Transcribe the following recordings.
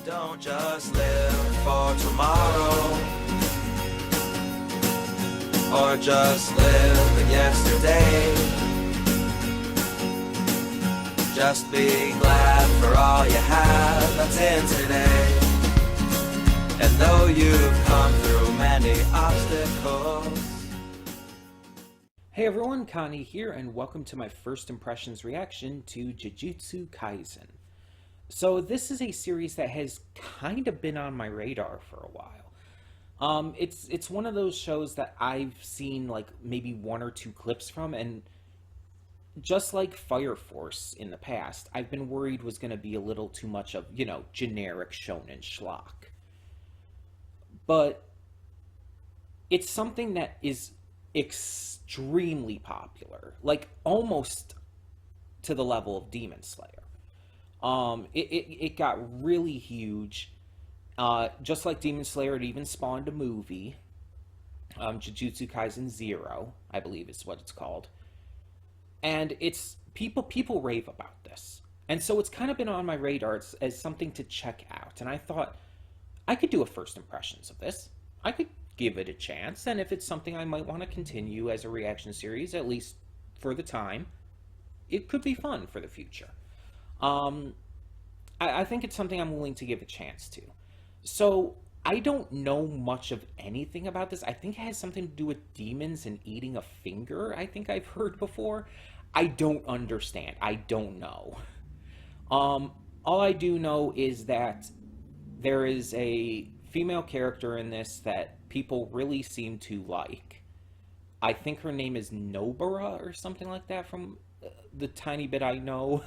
Don't just live for tomorrow, or just live in yesterday. Just be glad for all you have that's in today. And though you've come through many obstacles. Hey everyone, Connie here, and welcome to my first impressions reaction to Jujutsu Kaisen. So this is a series that has kind of been on my radar for a while. It's one of those shows that I've seen like maybe one or two clips from, and just like Fire Force in the past, I've been worried was going to be a little too much of, generic shonen schlock. But it's something that is extremely popular, like almost to the level of Demon Slayer. It got really huge. Just like Demon Slayer, it even spawned a movie. Jujutsu Kaisen 0, I believe is what it's called. And it's people rave about this. And so it's kind of been on my radar as something to check out. And I thought I could do a first impressions of this. I could give it a chance, and if it's something I might want to continue as a reaction series, at least for the time, it could be fun for the future. I think it's something I'm willing to give a chance to. So, I don't know much of anything about this. I think it has something to do with demons and eating a finger, I think I've heard before. I don't understand. I don't know. All I do know is that there is a female character in this that people really seem to like. I think her name is Nobara or something like that from the tiny bit I know.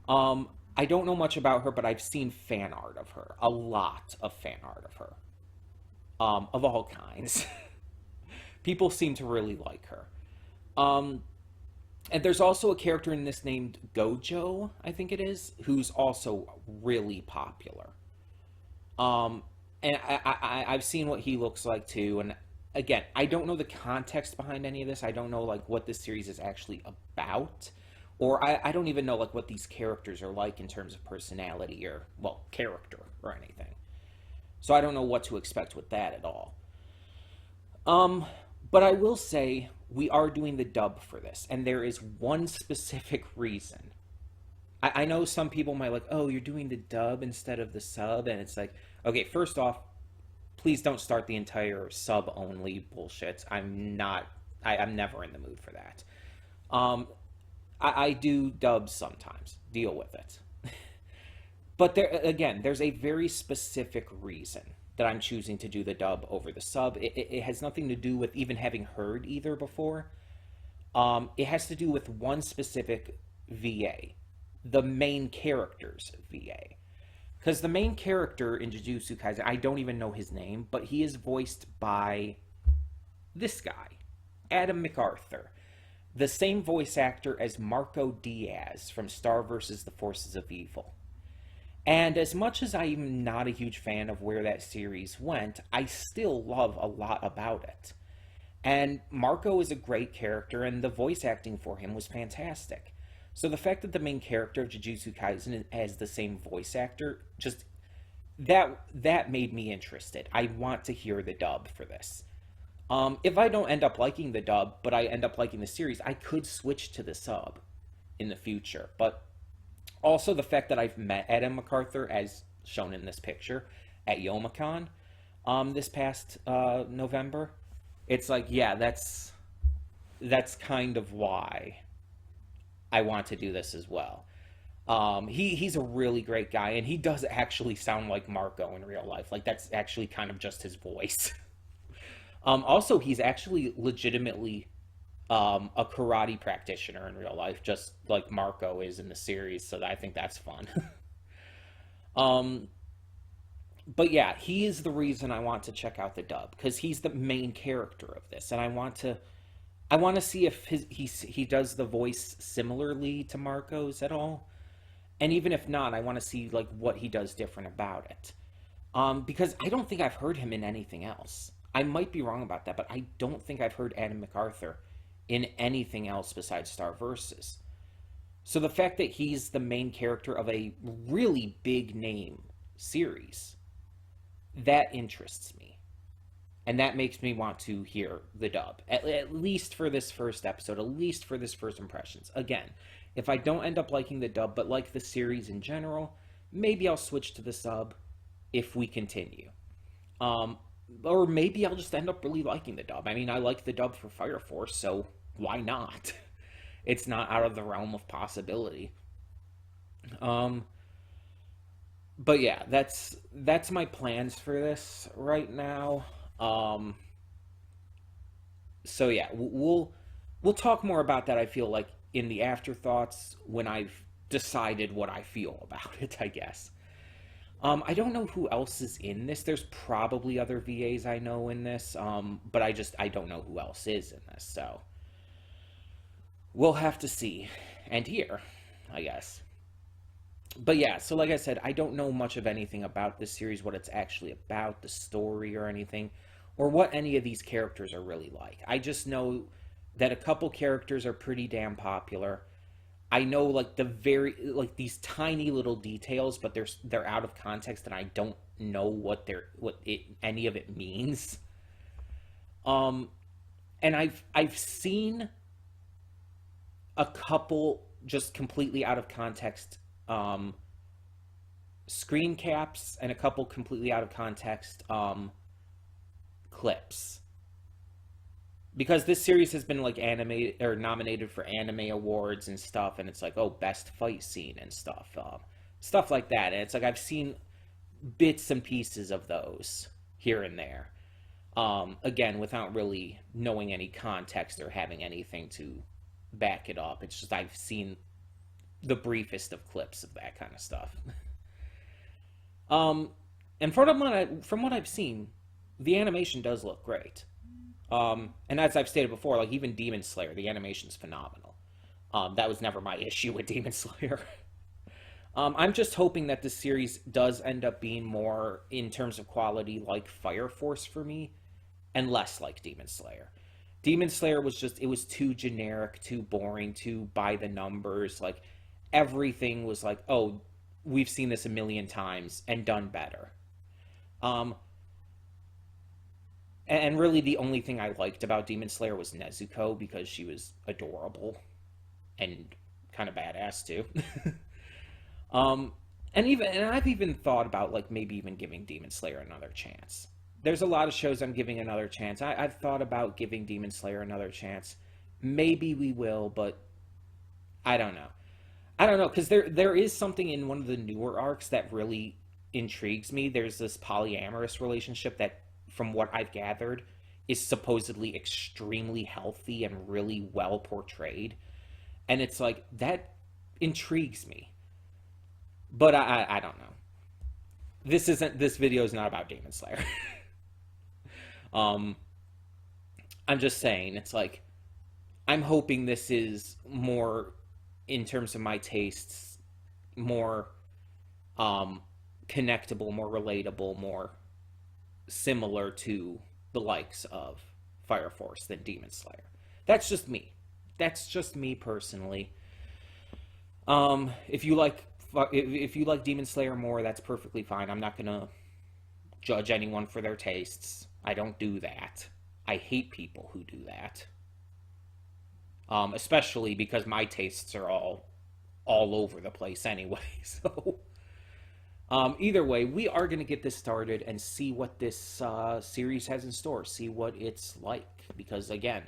I don't know much about her, but I've seen fan art of her. A lot of fan art of her. Of all kinds. People seem to really like her. And there's also a character in this named Gojo, I think it is, who's also really popular. And I've seen what he looks like too, and again, I don't know the context behind any of this. I don't know like what this series is actually about, or I don't even know like what these characters are like in terms of personality or, well, character or anything. So I don't know what to expect with that at all. But I will say we are doing the dub for this, and there is one specific reason. I know some people might like, oh, you're doing the dub instead of the sub, and it's like, okay, first off, please don't start the entire sub-only bullshit. I'm never in the mood for that. I do dubs sometimes. Deal with it. But there's a very specific reason that I'm choosing to do the dub over the sub. It has nothing to do with even having heard either before. It has to do with one specific VA. The main character's VA. Because the main character in Jujutsu Kaisen, I don't even know his name, but he is voiced by this guy, Adam MacArthur. The same voice actor as Marco Diaz from Star vs. the Forces of Evil. And as much as I'm not a huge fan of where that series went, I still love a lot about it. And Marco is a great character, and the voice acting for him was fantastic. So the fact that the main character of Jujutsu Kaisen has the same voice actor, just that made me interested. I want to hear the dub for this. If I don't end up liking the dub, but I end up liking the series, I could switch to the sub in the future. But also the fact that I've met Adam MacArthur, as shown in this picture, at Youmacon this past November, it's like, yeah, that's kind of why I want to do this as well. He's a really great guy, and he does actually sound like Marco in real life. Like, that's actually kind of just his voice. Also, he's actually legitimately a karate practitioner in real life, just like Marco is in the series, so I think that's fun. But yeah, he is the reason I want to check out the dub, because he's the main character of this, and I want to see if he does the voice similarly to Marco's at all. And even if not, I want to see like what he does different about it. Because I don't think I've heard him in anything else. I might be wrong about that, but I don't think I've heard Adam MacArthur in anything else besides Star Versus. So the fact that he's the main character of a really big name series, that interests me. And that makes me want to hear the dub, at least for this first episode, at least for this first impressions. Again, if I don't end up liking the dub, but like the series in general, maybe I'll switch to the sub if we continue. Or maybe I'll just end up really liking the dub. I mean, I like the dub for Fire Force, so why not? It's not out of the realm of possibility. But yeah, that's my plans for this right now. So yeah, we'll talk more about that. I feel like in the afterthoughts when I've decided what I feel about it, I guess. I don't know who else is in this. There's probably other VAs I know in this, but I don't know who else is in this. So we'll have to see and hear, I guess. But yeah, so like I said, I don't know much of anything about this series, what it's actually about, the story or anything, or what any of these characters are really like. I just know that a couple characters are pretty damn popular. I know like these tiny little details, but they're out of context and I don't know what any of it means. And I've seen a couple just completely out of context screen caps and a couple completely out of context clips, because this series has been like animated or nominated for anime awards and stuff, and it's like, oh, best fight scene and stuff like that, and it's like I've seen bits and pieces of those here and there, again without really knowing any context or having anything to back it up. It's just I've seen the briefest of clips of that kind of stuff. And from what I've seen, the animation does look great. And as I've stated before, like even Demon Slayer, the animation's phenomenal. That was never my issue with Demon Slayer. I'm just hoping that this series does end up being more, in terms of quality, like Fire Force for me, and less like Demon Slayer. Demon Slayer was just, it was too generic, too boring, too by the numbers. Like, everything was like, oh, we've seen this a million times and done better. And really the only thing I liked about Demon Slayer was Nezuko, because she was adorable and kind of badass too. And I've even thought about like maybe even giving Demon Slayer another chance. There's a lot of shows I'm giving another chance. I've thought about giving Demon Slayer another chance. Maybe we will, but I don't know. I don't know, because there is something in one of the newer arcs that really intrigues me. There's this polyamorous relationship that, from what I've gathered, is supposedly extremely healthy and really well portrayed. And it's like, that intrigues me. But I don't know. This video is not about Demon Slayer. I'm just saying, it's like, I'm hoping this is more, in terms of my tastes, more connectable, more relatable, more similar to the likes of Fire Force than Demon Slayer. That's just me. That's just me personally. If you like Demon Slayer more, that's perfectly fine. I'm not gonna judge anyone for their tastes. I don't do that. I hate people who do that. Especially because my tastes are all over the place anyway. So, either way, we are going to get this started and see what this series has in store. See what it's like. Because, again,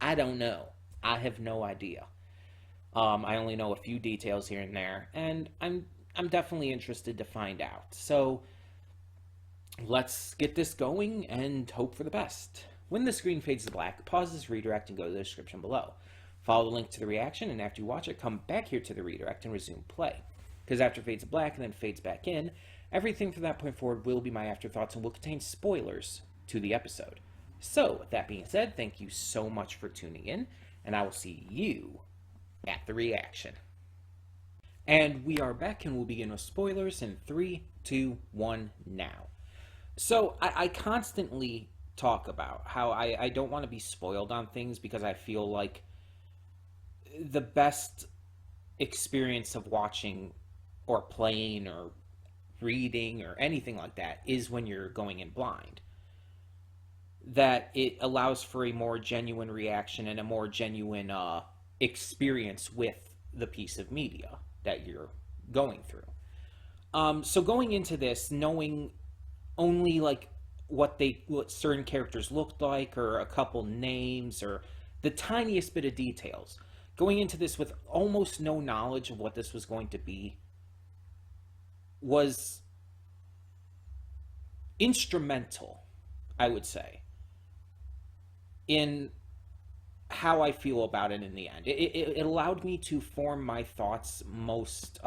I don't know. I have no idea. I only know a few details here and there. And I'm definitely interested to find out. So, let's get this going and hope for the best. When the screen fades to black, pause this redirect and go to the description below. Follow the link to the reaction, and after you watch it, come back here to the redirect and resume play. Because after it fades to black and then fades back in, everything from that point forward will be my afterthoughts and will contain spoilers to the episode. So, with that being said, thank you so much for tuning in, and I will see you at the reaction. And we are back, and we'll begin with spoilers in 3, 2, 1, now. So, I constantly talk about how I don't want to be spoiled on things, because I feel like the best experience of watching or playing or reading or anything like that is when you're going in blind. That it allows for a more genuine reaction and a more genuine experience with the piece of media that you're going through. So going into this, knowing only like what certain characters looked like, or a couple names, or the tiniest bit of details, going into this with almost no knowledge of what this was going to be, was instrumental, I would say, in how I feel about it in the end. It allowed me to form my thoughts most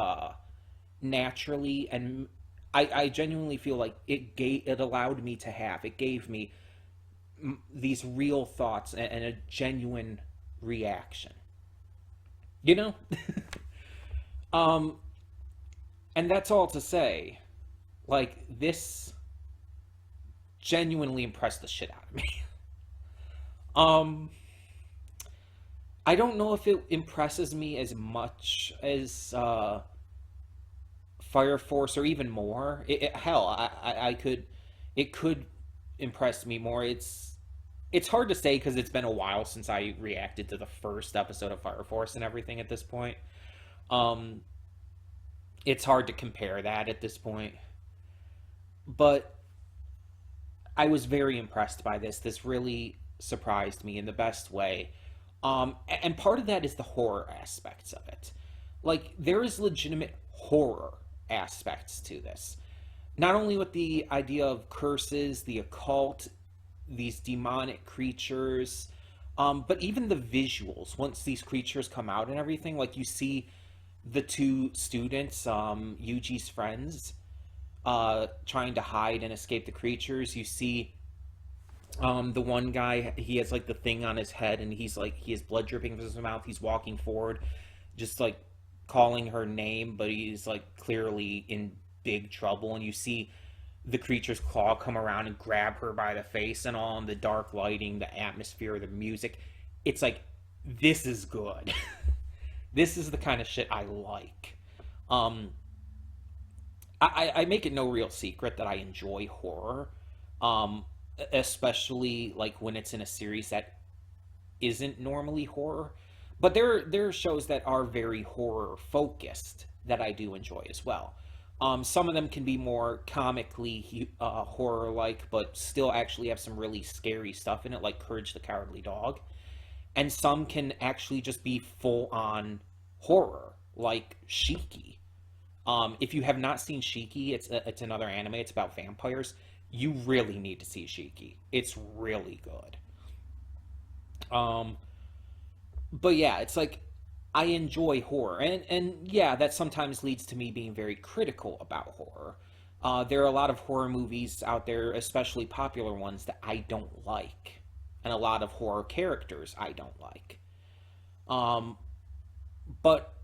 naturally, and I genuinely feel like it allowed me to have, it gave me these real thoughts and a genuine reaction. You know? And that's all to say, like, this genuinely impressed the shit out of me. I don't know if it impresses me as much as Fire Force, or even more. Hell, I could, it could impress me more. It's hard to say because it's been a while since I reacted to the first episode of Fire Force and everything at this point. It's hard to compare that at this point. But I was very impressed by this. This really surprised me in the best way. And part of that is the horror aspects of it. Like, there is legitimate horror aspects to this. Not only with the idea of curses, the occult, these demonic creatures, but even the visuals. Once these creatures come out and everything, like, you see the two students, Yuji's friends, trying to hide and escape the creatures. You see the one guy, he has like the thing on his head, and he has blood dripping from his mouth. He's walking forward, just like calling her name, but he's like clearly in big trouble. And you see the creature's claw come around and grab her by the face, and all in the dark lighting, the atmosphere, the music. It's like, this is good. This is the kind of shit I like. I make it no real secret that I enjoy horror, especially like when it's in a series that isn't normally horror. But there are shows that are very horror focused that I do enjoy as well. Some of them can be more comically horror like, but still actually have some really scary stuff in it, like Courage the Cowardly Dog. And some can actually just be full on horror, like Shiki. If you have not seen Shiki, it's another anime. It's about vampires. You really need to see Shiki. It's really good. But yeah, it's like, I enjoy horror, and yeah, that sometimes leads to me being very critical about horror. There are a lot of horror movies out there, especially popular ones, that I don't like, and a lot of horror characters I don't like. But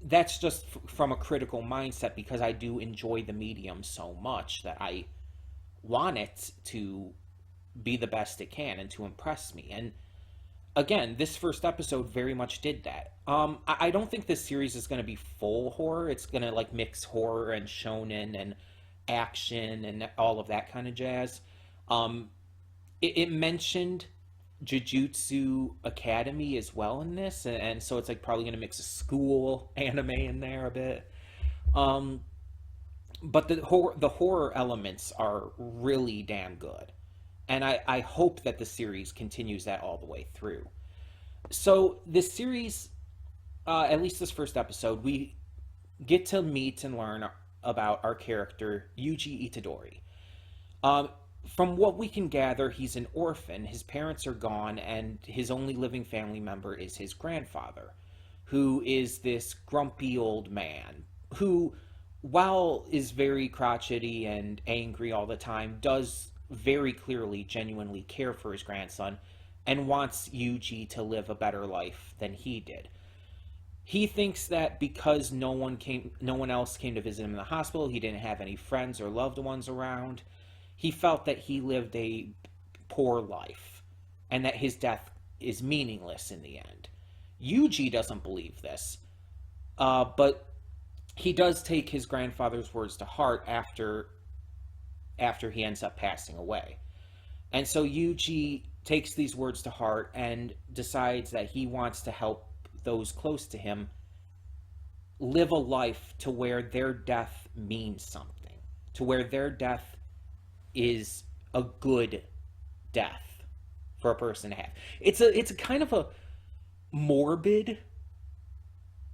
that's just from a critical mindset, because I do enjoy the medium so much that I want it to be the best it can and to impress me. And again, this first episode very much did that. I don't think this series is going to be full horror. It's going to like mix horror and shonen and action and all of that kind of jazz. It mentioned Jujutsu Academy as well in this, and so it's like probably going to mix a school anime in there a bit. But the horror elements are really damn good. And I hope that the series continues that all the way through. So this series, at least this first episode, we get to meet and learn about our character, Yuji Itadori. From what we can gather, he's an orphan. His parents are gone, and his only living family member is his grandfather, who is this grumpy old man who, while is very crotchety and angry all the time, does very clearly genuinely care for his grandson and wants Yuji to live a better life than he did. He thinks that because no one else came to visit him in the hospital, he didn't have any friends or loved ones around, he felt that he lived a poor life and that his death is meaningless in the end. Yuji doesn't believe this, but he does take his grandfather's words to heart after he ends up passing away. And so Yuji takes these words to heart and decides that he wants to help those close to him live a life to where their death means something, to where their death is a good death for a person to have. It's a kind of a morbid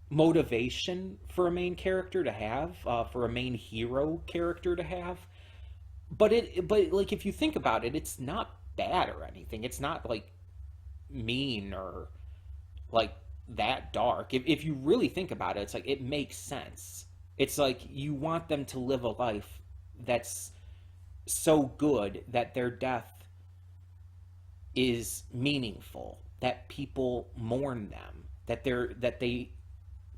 motivation for a main character to have, for a main hero character to have. But like if you think about it, it's not bad or anything. It's not like mean or like that dark. If you really think about it, it's like it makes sense. It's like you want them to live a life that's so good that their death is meaningful, that people mourn them, that they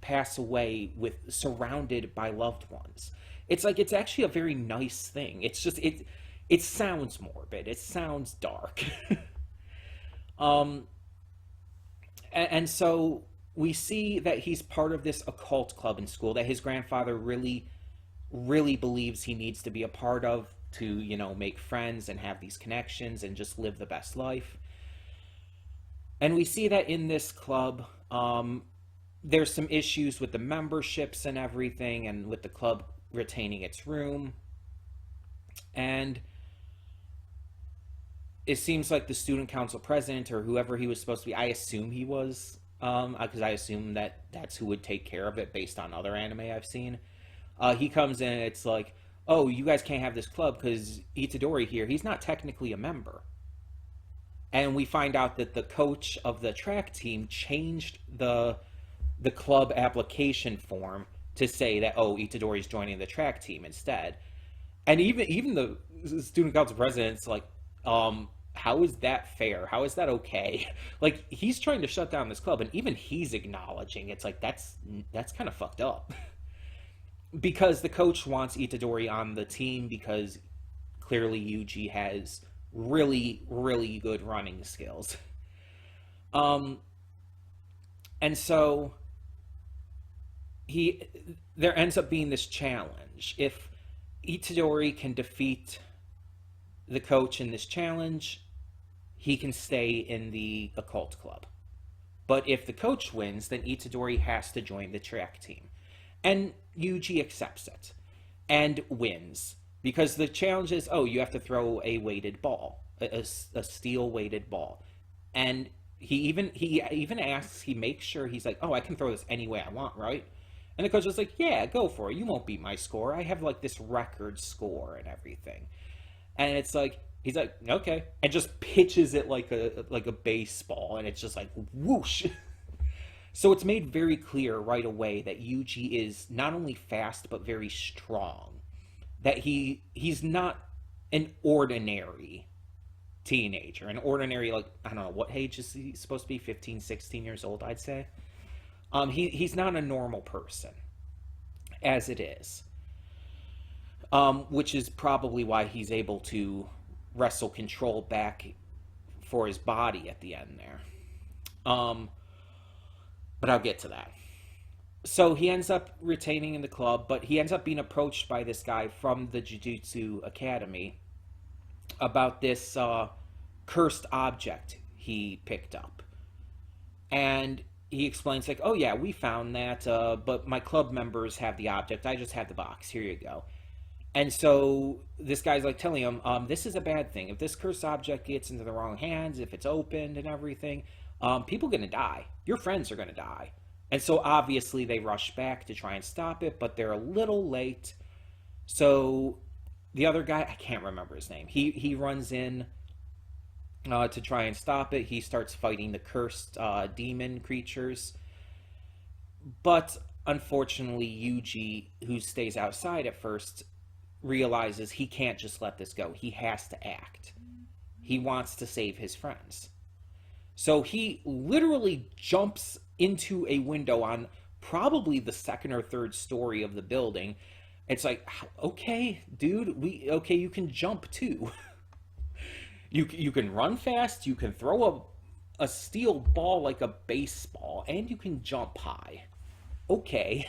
pass away with surrounded by loved ones. It's like it's actually a very nice thing. It's just it sounds morbid. It sounds dark. um and so we see that he's part of this occult club in school that his grandfather really really believes he needs to be a part of to, you know, make friends and have these connections and just live the best life. And we see that in this club, there's some issues with the memberships and everything, and with the club retaining its room. And it seems like the student council president, or whoever he was supposed to be, I assume he was, because I assume that that's who would take care of it based on other anime I've seen. He comes in and it's like, oh, you guys can't have this club because Itadori here, he's not technically a member. And we find out that the coach of the track team changed the club application form to say that, oh, Itadori's joining the track team instead. And even the student council president's like, how is that fair? How is that okay? Like, he's trying to shut down this club, and even he's acknowledging it's like that's kind of fucked up. Because the coach wants Itadori on the team because clearly Yuji has really, really good running skills. And so there ends up being this challenge. If Itadori can defeat the coach in this challenge, he can stay in the occult club. But if the coach wins, then Itadori has to join the track team. And Yuji accepts it and wins, because the challenge is, oh, you have to throw a weighted ball, a steel weighted ball. And he even asks, he makes sure, he's like, oh, I can throw this any way I want, right? And the coach was like, yeah, go for it. You won't beat my score. I have like this record score and everything. And it's like, he's like, okay, and just pitches it like a baseball, and it's just like whoosh. So it's made very clear right away that Yuji is not only fast but very strong. That he's not an ordinary teenager. An ordinary, like, I don't know, what age is he supposed to be? 15, 16 years old, I'd say. He's not a normal person, as it is. Which is probably why he's able to wrestle control back for his body at the end there. But I'll get to that. So he ends up retaining in the club, but he ends up being approached by this guy from the Jujutsu Academy about this cursed object he picked up. And he explains, like, oh yeah, we found that, but my club members have the object. I just have the box. Here you go. And so this guy's like telling him, this is a bad thing. If this cursed object gets into the wrong hands, if it's opened and everything, people are going to die. Your friends are going to die. And so obviously they rush back to try and stop it, but they're a little late. So the other guy, I can't remember his name, he runs in to try and stop it. He starts fighting the cursed demon creatures. But unfortunately, Yuji, who stays outside at first, realizes he can't just let this go. He has to act. He wants to save his friends. So he literally jumps into a window on probably the second or third story of the building. It's like, okay, dude, you can jump too. You can run fast, you can throw a steel ball like a baseball, and you can jump high. Okay.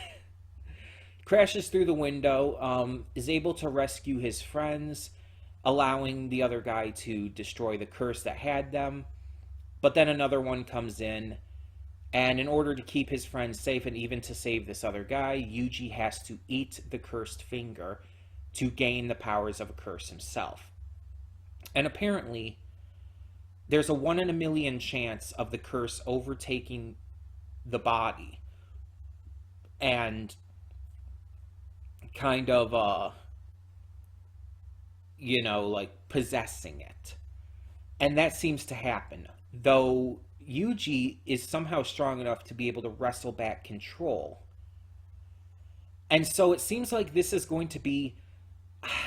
crashes through the window, is able to rescue his friends, allowing the other guy to destroy the curse that had them. But then another one comes in, and in order to keep his friends safe and even to save this other guy, Yuji has to eat the cursed finger to gain the powers of a curse himself. And apparently, there's a 1 in a million chance of the curse overtaking the body and kind of, like possessing it. And that seems to happen. Though Yuji is somehow strong enough to be able to wrestle back control. And so it seems like this is going to be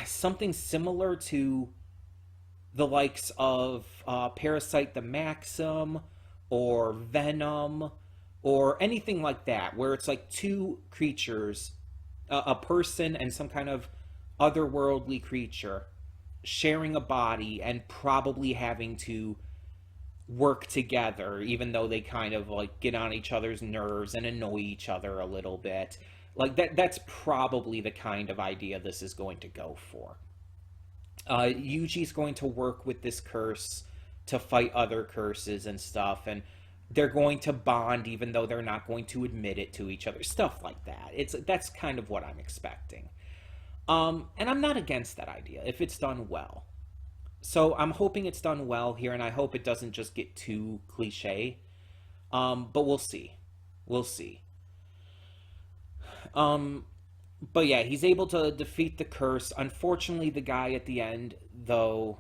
something similar to the likes of Parasite the Maxim or Venom or anything like that, where it's like two creatures, a person and some kind of otherworldly creature, sharing a body and probably having to work together, even though they kind of like get on each other's nerves and annoy each other a little bit. Like that's probably the kind of idea this is going to go for. Yuji's going to work with this curse to fight other curses and stuff, and they're going to bond even though they're not going to admit it to each other. Stuff like that. That's kind of what I'm expecting. And I'm not against that idea if it's done well. So I'm hoping it's done well here, and I hope it doesn't just get too cliche. But we'll see. We'll see. But yeah, he's able to defeat the curse. Unfortunately, the guy at the end, though,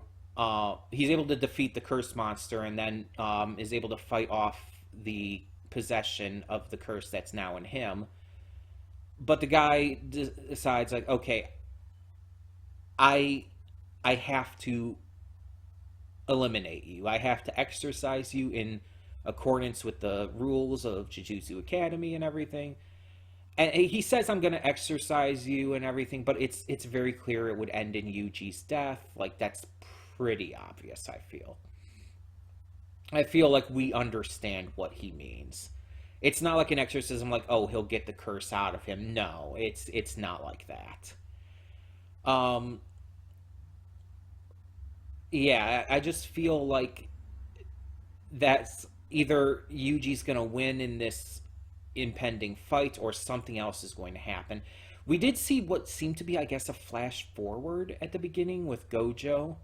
he's able to defeat the cursed monster and then is able to fight off the possession of the curse that's now in him. But the guy decides, like, okay, I have to eliminate you. I have to exorcise you in accordance with the rules of Jujutsu Academy and everything. And he says, I'm going to exorcise you and everything, but it's very clear it would end in Yuji's death. Like, that's pretty obvious, I feel. I feel like we understand what he means. It's not like an exorcism, like, oh, he'll get the curse out of him. No, it's not like that. Yeah, I just feel like that's either Yuji's gonna win in this impending fight or something else is going to happen. We did see what seemed to be, I guess, a flash forward at the beginning with Gojo,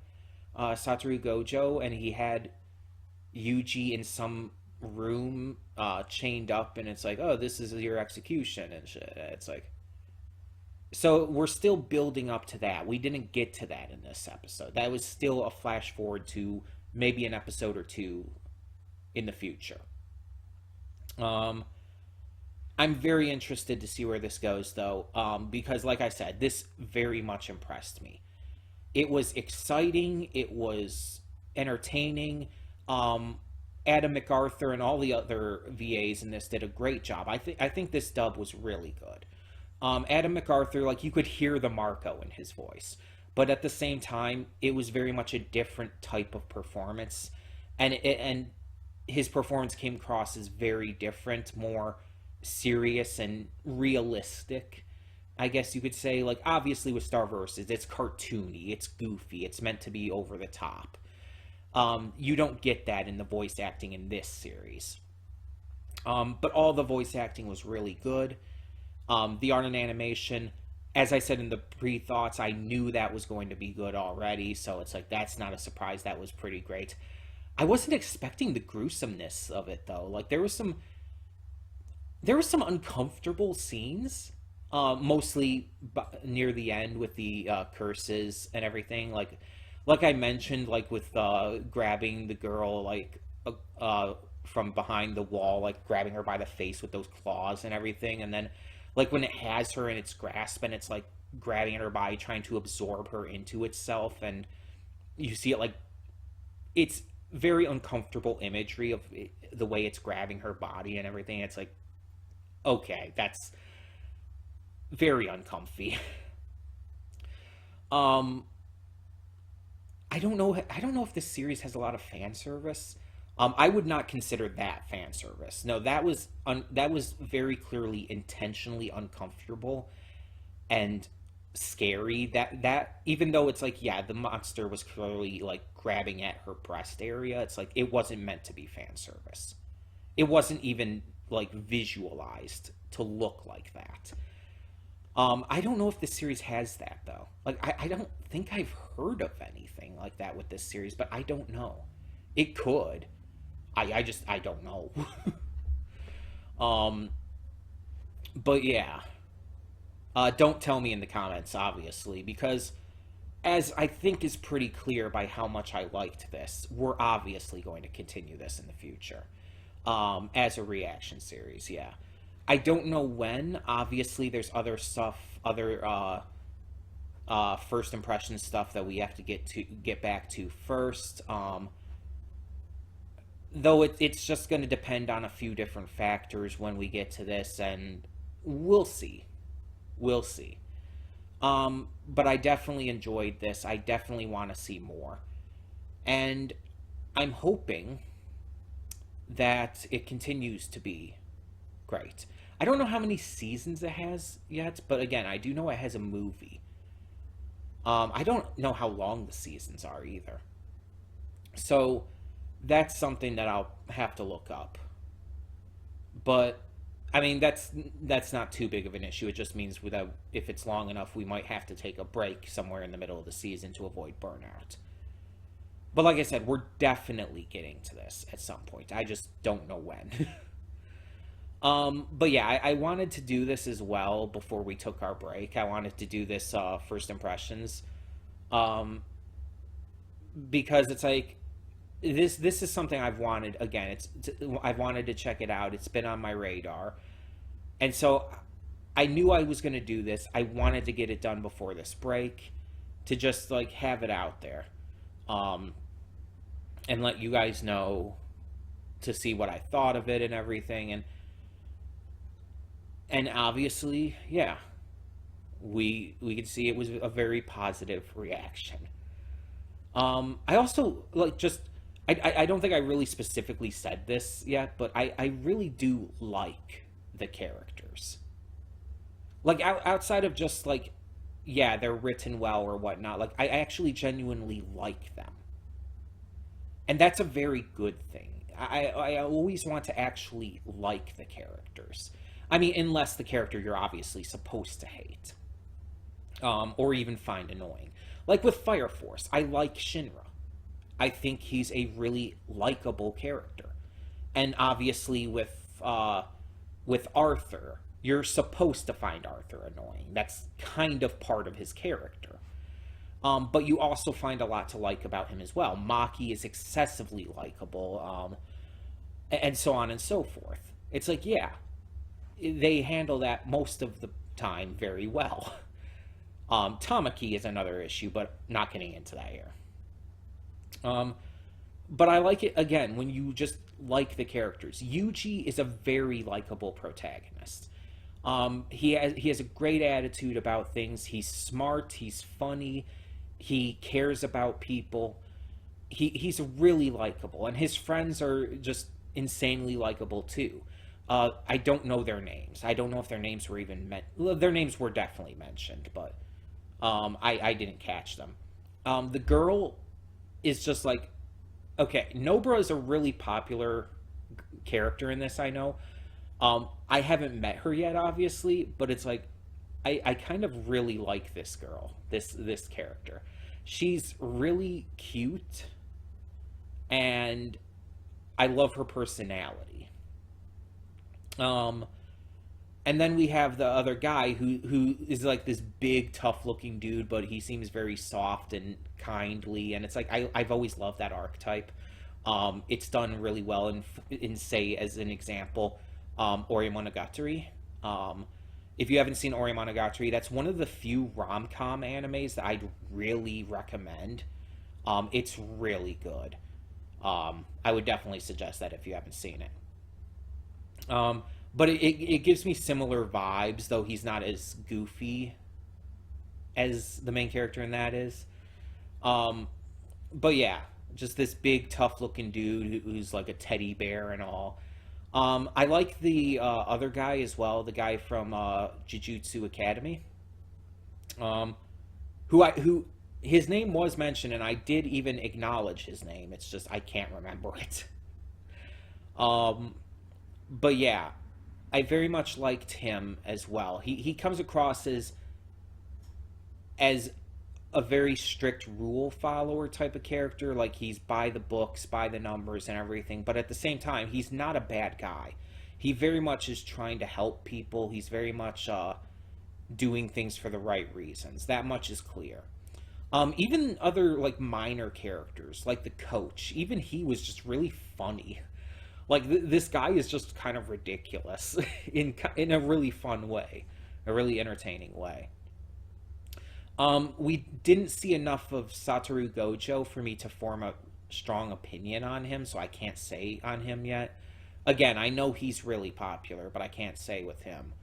Satoru Gojo, and he had Yuji in some room chained up, and it's like, oh, this is your execution and shit. It's like, so we're still building up to that. We didn't get to that in this episode. That was still a flash forward to maybe an episode or two in the future. I'm very interested to see where this goes, though, because, like I said, this very much impressed me. It was exciting. It was entertaining. Adam MacArthur and all the other VAs in this did a great job. I think this dub was really good. Adam MacArthur, like, you could hear the Marco in his voice, but at the same time, it was very much a different type of performance, and his performance came across as very different, more serious and realistic, I guess you could say. Like, obviously with Star Versus, it's cartoony, it's goofy, it's meant to be over the top. You don't get that in the voice acting in this series. But all the voice acting was really good. The art and animation, as I said in the pre-thoughts, I knew that was going to be good already, so it's like, that's not a surprise. That was pretty great. I wasn't expecting the gruesomeness of it, though. Like, there was some uncomfortable scenes, mostly near the end with the curses and everything. Like I mentioned, like with grabbing the girl, like from behind the wall, like grabbing her by the face with those claws and everything, and then like when it has her in its grasp and it's like grabbing at her body, trying to absorb her into itself, and you see it, like, it's very uncomfortable imagery of the way it's grabbing her body and everything. It's like, okay, that's very uncomfy. I don't know if this series has a lot of fan service. I would not consider that fan service. No, that was very clearly intentionally uncomfortable, and scary. That even though it's like, yeah, the monster was clearly like grabbing at her breast area, it's like it wasn't meant to be fan service. It wasn't even like visualized to look like that. I don't know if this series has that though. Like I don't think I've heard of anything like that with this series, but I don't know. It could. I don't know. um but yeah. Don't tell me in the comments, obviously, because as I think is pretty clear by how much I liked this, we're obviously going to continue this in the future. As a reaction series, yeah. I don't know when. Obviously, there's other stuff, other first impression stuff that we have to get back to first. Though it's just going to depend on a few different factors when we get to this, and we'll see. We'll see. But I definitely enjoyed this. I definitely want to see more, and I'm hoping that it continues to be great. I don't know how many seasons it has yet, but again, I do know it has a movie. I don't know how long the seasons are either. So that's something that I'll have to look up. But I mean, that's not too big of an issue. It just means without if it's long enough, we might have to take a break somewhere in the middle of the season to avoid burnout. But like I said, we're definitely getting to this at some point. I just don't know when. But yeah, I wanted to do this as well before we took our break. I wanted to do this first impressions, because it's like this is something I've wanted. Again, I've wanted to check it out. It's been on my radar, and so I knew I was going to do this. I wanted to get it done before this break, to just like have it out there, and let you guys know, to see what I thought of it and everything, and obviously, yeah, we could see it was a very positive reaction. I also like just I don't think I really specifically said this yet, but I really do like the characters. Like outside of just like, yeah, they're written well or whatnot. Like I actually genuinely like them, and that's a very good thing. I always want to actually like the characters. I mean, unless the character you're obviously supposed to hate, or even find annoying. Like with Fire Force, I like Shinra. I think he's a really likable character, and obviously with Arthur, you're supposed to find Arthur annoying. That's kind of part of his character. But you also find a lot to like about him as well. Maki is excessively likable, and so on and so forth. It's like, yeah, they handle that most of the time very well. Tamaki is another issue, but not getting into that here. But I like it, again, when you just like the characters. Yuji is a very likable protagonist. He has a great attitude about things. He's smart, he's funny, he cares about people. He's really likable, and his friends are just insanely likable too. I don't know their names. I don't know if their names were even their names were definitely mentioned, but I didn't catch them. The girl is just like, okay, Nobra is a really popular character in this, I know. I haven't met her yet, obviously, but it's like, I kind of really like this girl, this character. She's really cute, and I love her personality. And then we have the other guy who is like this big, tough-looking dude, but he seems very soft and kindly, and it's like I've always loved that archetype. It's done really well in say, as an example, Ori Monogatari. If you haven't seen Ori Monogatari, that's one of the few rom-com animes that I'd really recommend. It's really good. I would definitely suggest that if you haven't seen it. But it gives me similar vibes, though he's not as goofy as the main character in that is. But yeah, just this big, tough-looking dude who's like a teddy bear and all. I like the other guy as well, the guy from Jujutsu Academy. um, who his name was mentioned, and I did even acknowledge his name. It's just I can't remember it. Um, but yeah, I very much liked him as well. He comes across as a very strict rule follower type of character. Like, he's by the books, by the numbers, and everything. But at the same time, he's not a bad guy. He very much is trying to help people. He's very much doing things for the right reasons. That much is clear. Even other like minor characters, like the coach, even he was just really funny. Like this guy is just kind of ridiculous in a really fun way, a really entertaining way. We didn't see enough of Satoru Gojo for me to form a strong opinion on him, so I can't say on him yet. Again, I know he's really popular, but I can't say with him.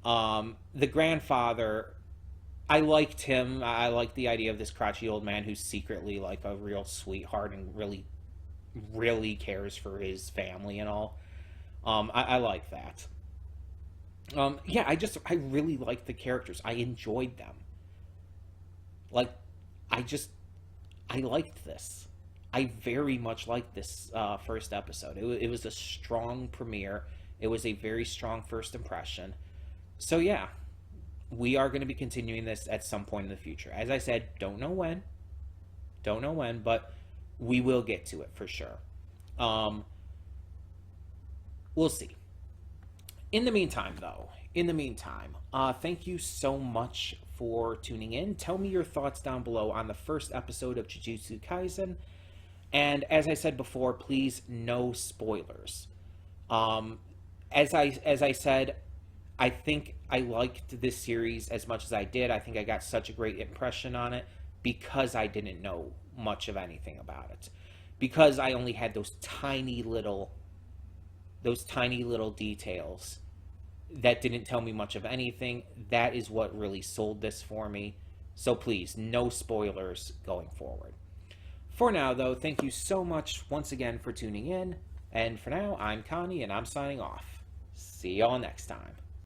The grandfather, I liked him. I liked the idea of this crotchety old man who's secretly like a real sweetheart and really, really cares for his family and all. I like that. Yeah, I really liked the characters. I enjoyed them. Like, I just, I liked this. I very much liked this first episode. It was a strong premiere. It was a very strong first impression. So yeah, we are going to be continuing this at some point in the future. As I said, don't know when, but we will get to it for sure. Um, we'll see. In the meantime, though, thank you so much for tuning in. Tell me your thoughts down below on the first episode of Jujutsu Kaisen. And as I said before, please, no spoilers. As I said, I think I liked this series as much as I did. I think I got such a great impression on it because I didn't know much of anything about it. Because I only had those tiny little details that didn't tell me much of anything. That is what really sold this for me. So please, no spoilers going forward. For now, though, thank you so much once again for tuning in. And for now, I'm Connie, and I'm signing off. See y'all next time.